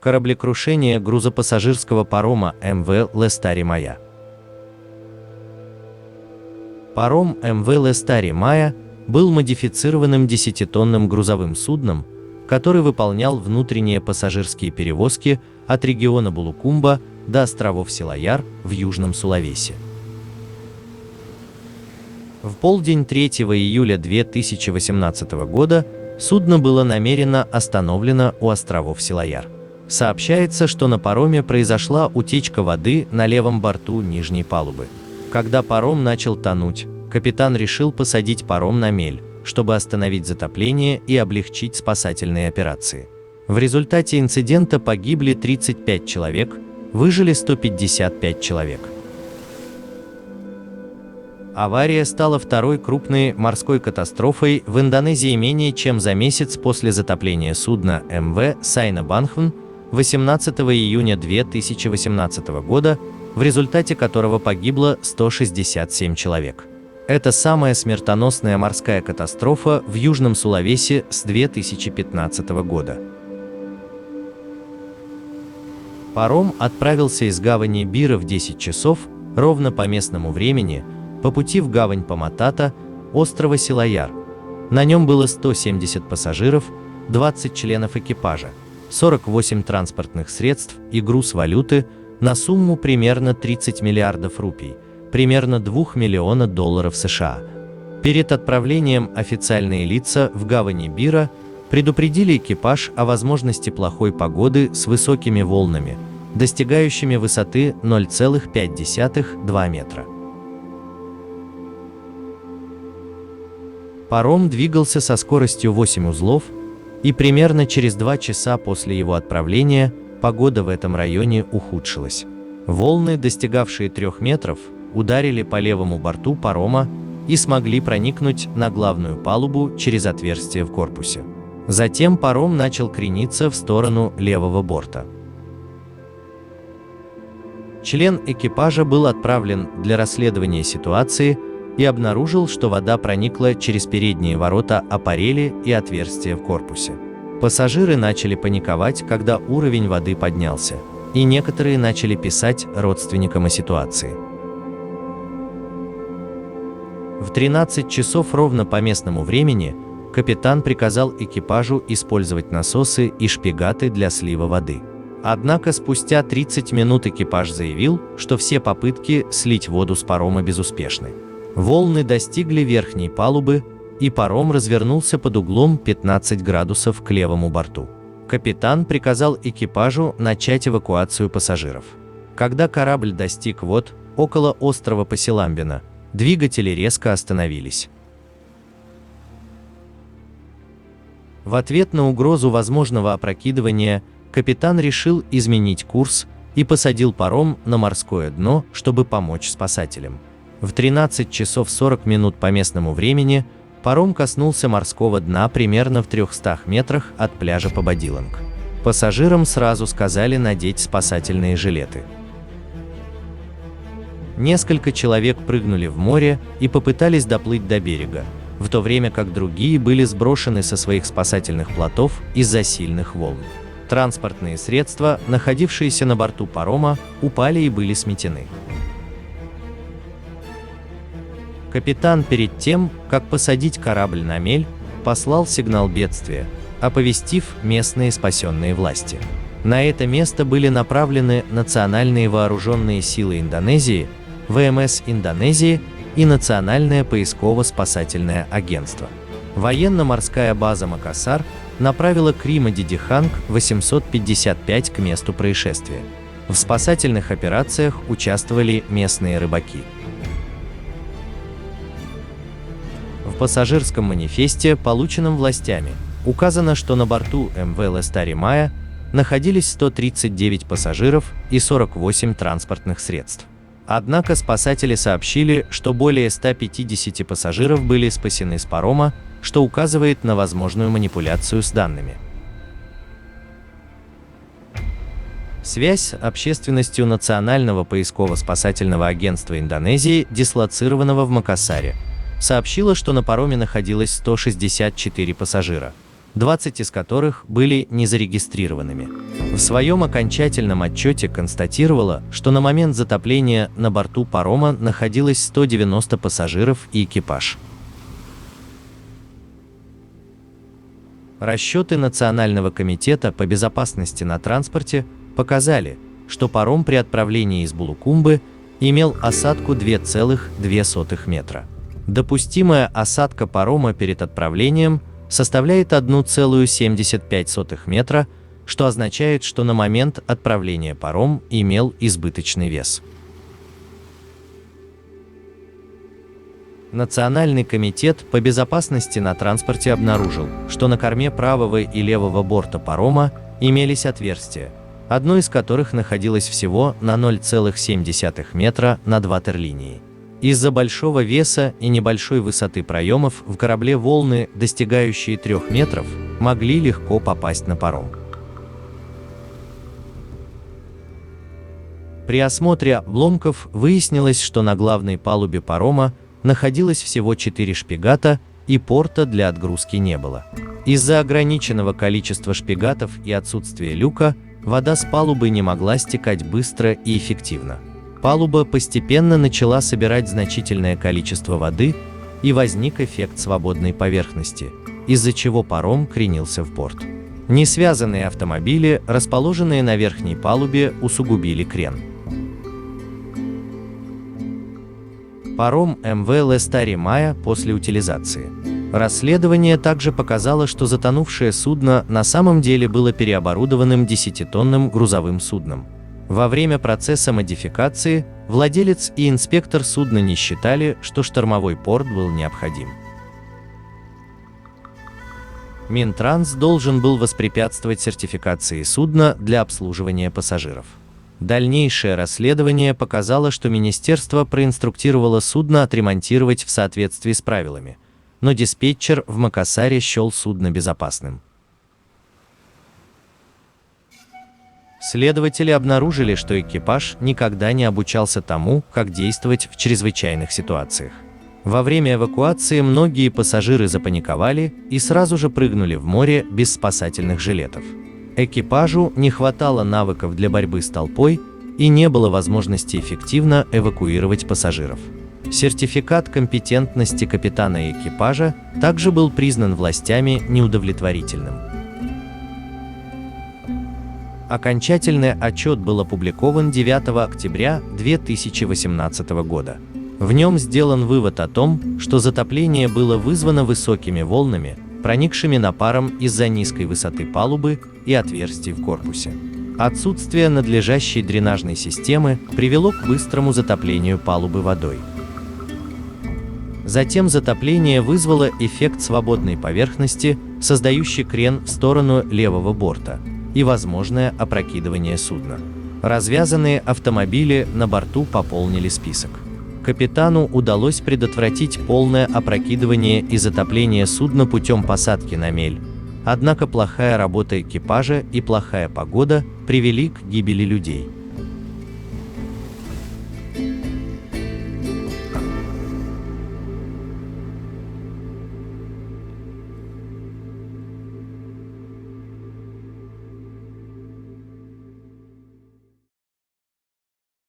Кораблекрушение грузопассажирского парома МВ Лестари Мая. Паром МВ Лестари Мая был модифицированным 10-тонным грузовым судном, который выполнял внутренние пассажирские перевозки от региона Булукумба до островов Силаяр в Южном Сулавеси. В полдень 3 июля 2018 года судно было намеренно остановлено у островов Силаяр. Сообщается, что на пароме произошла утечка воды на левом борту нижней палубы. Когда паром начал тонуть, капитан решил посадить паром на мель, чтобы остановить затопление и облегчить спасательные операции. В результате инцидента погибли 35 человек, выжили 155 человек. Авария стала второй крупной морской катастрофой в Индонезии менее чем за месяц после затопления судна МВ Сайна Банхвн 18 июня 2018 года, в результате которого погибло 167 человек. Это самая смертоносная морская катастрофа в Южном Сулавеси с 2015 года. Паром отправился из гавани Бира в 10 часов, ровно по местному времени, по пути в гавань Паматата, острова Силаяр. На нем было 170 пассажиров, 20 членов экипажа, 48 транспортных средств и груз валюты на сумму примерно 30 миллиардов рупий, примерно $2 миллиона США. Перед отправлением официальные лица в гавани Бира предупредили экипаж о возможности плохой погоды с высокими волнами, достигающими высоты 0,5–2 метра. Паром двигался со скоростью 8 узлов, и примерно через 2 часа после его отправления погода в этом районе ухудшилась. Волны, достигавшие 3 метров, ударили по левому борту парома и смогли проникнуть на главную палубу через отверстие в корпусе. Затем паром начал крениться в сторону левого борта. Член экипажа был отправлен для расследования ситуации и обнаружил, что вода проникла через передние ворота аппарели и отверстия в корпусе. Пассажиры начали паниковать, когда уровень воды поднялся, и некоторые начали писать родственникам о ситуации. В 13 часов ровно по местному времени капитан приказал экипажу использовать насосы и шпигаты для слива воды. Однако спустя 30 минут экипаж заявил, что все попытки слить воду с парома безуспешны. Волны достигли верхней палубы, и паром развернулся под углом 15 градусов к левому борту. Капитан приказал экипажу начать эвакуацию пассажиров. Когда корабль достиг вод около острова Пасиламбина, двигатели резко остановились. В ответ на угрозу возможного опрокидывания, капитан решил изменить курс и посадил паром на морское дно, чтобы помочь спасателям. В 13 часов 40 минут по местному времени паром коснулся морского дна примерно в 300 метрах от пляжа Пободиланг. Пассажирам сразу сказали надеть спасательные жилеты. Несколько человек прыгнули в море и попытались доплыть до берега, в то время как другие были сброшены со своих спасательных плотов из-за сильных волн. Транспортные средства, находившиеся на борту парома, упали и были сметены. Капитан перед тем, как посадить корабль на мель, послал сигнал бедствия, оповестив местные спасенные власти. На это место были направлены национальные вооруженные силы Индонезии, ВМС Индонезии и Национальное поисково-спасательное агентство. Военно-морская база Макасар направила Крима Дидиханг 855 к месту происшествия. В спасательных операциях участвовали местные рыбаки. В пассажирском манифесте, полученном властями, указано, что на борту МВ Лестари Мая находились 139 пассажиров и 48 транспортных средств. Однако спасатели сообщили, что более 150 пассажиров были спасены с парома, что указывает на возможную манипуляцию с данными. Связь с общественностью Национального поисково-спасательного агентства Индонезии, дислоцированного в Макасаре, сообщила, что на пароме находилось 164 пассажира. 20 из которых были незарегистрированными. В своем окончательном отчете констатировала, что на момент затопления на борту парома находилось 190 пассажиров и экипаж. Расчеты Национального комитета по безопасности на транспорте показали, что паром при отправлении из Булукумбы имел осадку 2,2 метра. Допустимая осадка парома перед отправлением составляет 1,75 метра, что означает, что на момент отправления паром имел избыточный вес. Национальный комитет по безопасности на транспорте обнаружил, что на корме правого и левого борта парома имелись отверстия, одно из которых находилось всего на 0,7 метра над ватерлинией. Из-за большого веса и небольшой высоты проемов в корабле волны, достигающие 3 метров, могли легко попасть на паром. При осмотре обломков выяснилось, что на главной палубе парома находилось всего 4 шпигата, и порта для отгрузки не было. Из-за ограниченного количества шпигатов и отсутствия люка вода с палубы не могла стекать быстро и эффективно. Палуба постепенно начала собирать значительное количество воды, и возник эффект свободной поверхности, из-за чего паром кренился в борт. Несвязанные автомобили, расположенные на верхней палубе, усугубили крен. Паром МВ Лестари Мая после утилизации. Расследование также показало, что затонувшее судно на самом деле было переоборудованным 10-тонным грузовым судном. Во время процесса модификации владелец и инспектор судна не считали, что штормовой порт был необходим. Минтранс должен был воспрепятствовать сертификации судна для обслуживания пассажиров. Дальнейшее расследование показало, что министерство проинструктировало судно отремонтировать в соответствии с правилами, но диспетчер в Макасаре счел судно безопасным. Следователи обнаружили, что экипаж никогда не обучался тому, как действовать в чрезвычайных ситуациях. Во время эвакуации многие пассажиры запаниковали и сразу же прыгнули в море без спасательных жилетов. Экипажу не хватало навыков для борьбы с толпой и не было возможности эффективно эвакуировать пассажиров. Сертификат компетентности капитана и экипажа также был признан властями неудовлетворительным. Окончательный отчет был опубликован 9 октября 2018 года. В нем сделан вывод о том, что затопление было вызвано высокими волнами, проникшими на паром из-за низкой высоты палубы и отверстий в корпусе. Отсутствие надлежащей дренажной системы привело к быстрому затоплению палубы водой. Затем затопление вызвало эффект свободной поверхности, создающий крен в сторону левого борта, и возможное опрокидывание судна. Развязанные автомобили на борту пополнили список. Капитану удалось предотвратить полное опрокидывание и затопление судна путем посадки на мель, однако плохая работа экипажа и плохая погода привели к гибели людей.